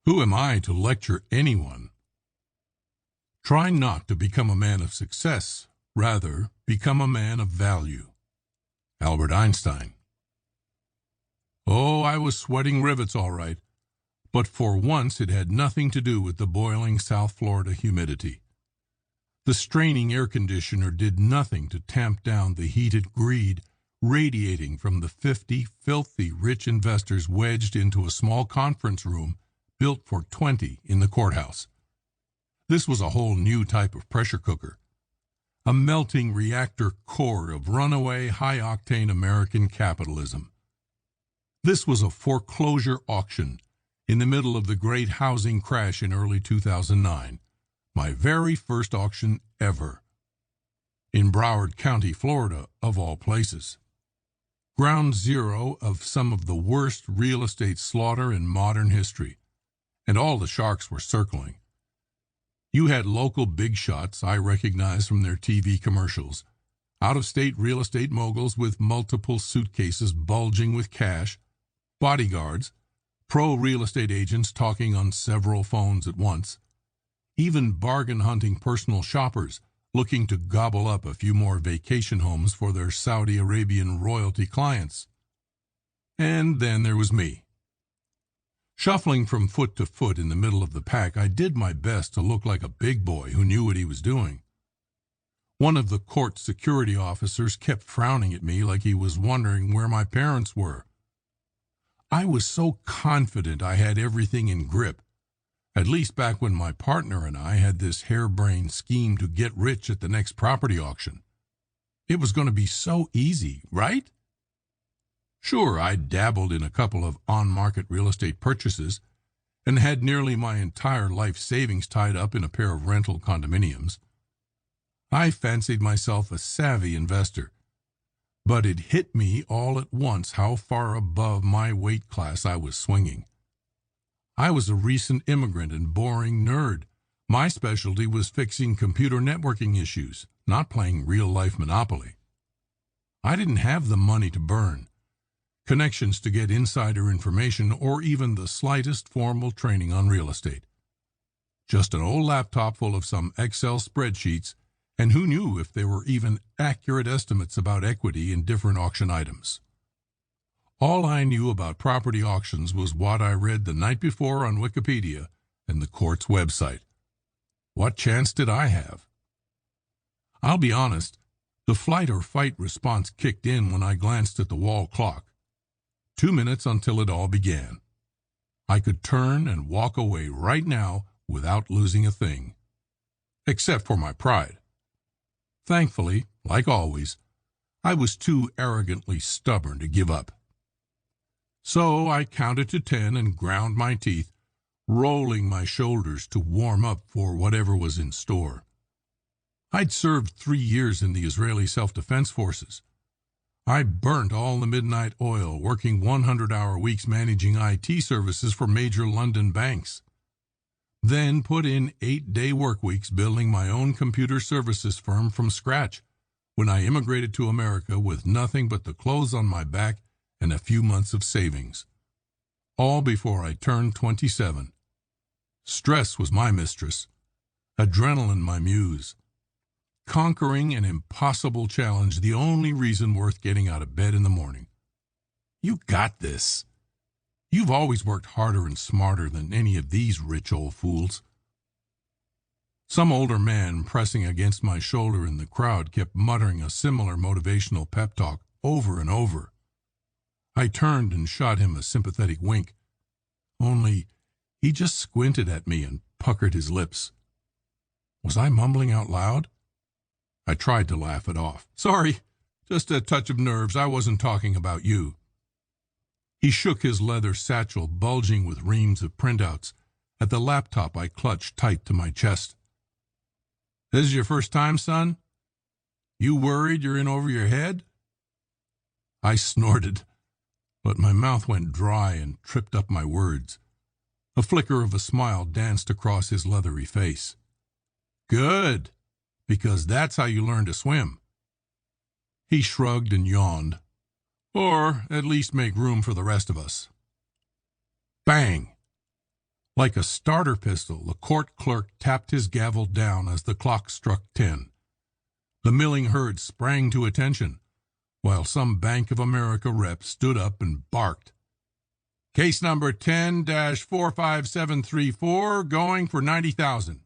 Who am I to lecture anyone? Try not to become a man of success. Rather, become a man of value. Albert Einstein. Oh, I was sweating rivets all right, but for once it had nothing to do with the boiling South Florida humidity. The straining air conditioner did nothing to tamp down the heated greed radiating from the 50 filthy rich investors wedged into a small conference room built for 20 in the courthouse. This was a whole new type of pressure cooker, a melting reactor core of runaway high-octane American capitalism. This was a foreclosure auction in the middle of the great housing crash in early 2009, my very first auction ever, in Broward County, Florida, of all places. Ground zero of some of the worst real estate slaughter in modern history, and all the sharks were circling. You had local big shots I recognized from their TV commercials, out-of-state real estate moguls with multiple suitcases bulging with cash, bodyguards, pro-real estate agents talking on several phones at once, even bargain-hunting personal shoppers looking to gobble up a few more vacation homes for their Saudi Arabian royalty clients. And then there was me. Shuffling from foot to foot in the middle of the pack, I did my best to look like a big boy who knew what he was doing. One of the court security officers kept frowning at me like he was wondering where my parents were. I was so confident I had everything in grip, at least back when my partner and I had this harebrained scheme to get rich at the next property auction. It was going to be so easy, right? Sure, I dabbled in a couple of on-market real estate purchases and had nearly my entire life savings tied up in a pair of rental condominiums. I fancied myself a savvy investor, but it hit me all at once how far above my weight class I was swinging. I was a recent immigrant and boring nerd. My specialty was fixing computer networking issues, not playing real-life Monopoly. I didn't have the money to burn, connections to get insider information, or even the slightest formal training on real estate. Just an old laptop full of some Excel spreadsheets, and who knew if there were even accurate estimates about equity in different auction items. All I knew about property auctions was what I read the night before on Wikipedia and the court's website. What chance did I have? I'll be honest, the flight or fight response kicked in when I glanced at the wall clock. 2 minutes until it all began. I could turn and walk away right now without losing a thing, except for my pride. Thankfully, like always, I was too arrogantly stubborn to give up. So I counted to 10 and ground my teeth, rolling my shoulders to warm up for whatever was in store. I'd served 3 years in the Israeli Self-Defense Forces. I burnt all the midnight oil, working 100-hour weeks managing IT services for major London banks. Then put in 8-day work weeks building my own computer services firm from scratch when I immigrated to America with nothing but the clothes on my back and a few months of savings. All before I turned 27. Stress was my mistress, adrenaline my muse. Conquering an impossible challenge, the only reason worth getting out of bed in the morning. You got this. You've always worked harder and smarter than any of these rich old fools. Some older man pressing against my shoulder in the crowd kept muttering a similar motivational pep talk over and over. I turned and shot him a sympathetic wink, only he just squinted at me and puckered his lips. Was I mumbling out loud? I tried to laugh it off. Sorry, just a touch of nerves. I wasn't talking about you. He shook his leather satchel, bulging with reams of printouts, at the laptop I clutched tight to my chest. This is your first time, son? You worried you're in over your head? I snorted, but my mouth went dry and tripped up my words. A flicker of a smile danced across his leathery face. Good, because that's how you learn to swim. He shrugged and yawned. Or at least make room for the rest of us. Bang! Like a starter pistol, the court clerk tapped his gavel down as the clock struck 10. The milling herd sprang to attention, while some Bank of America rep stood up and barked. Case number 10-45734, going for $90,000.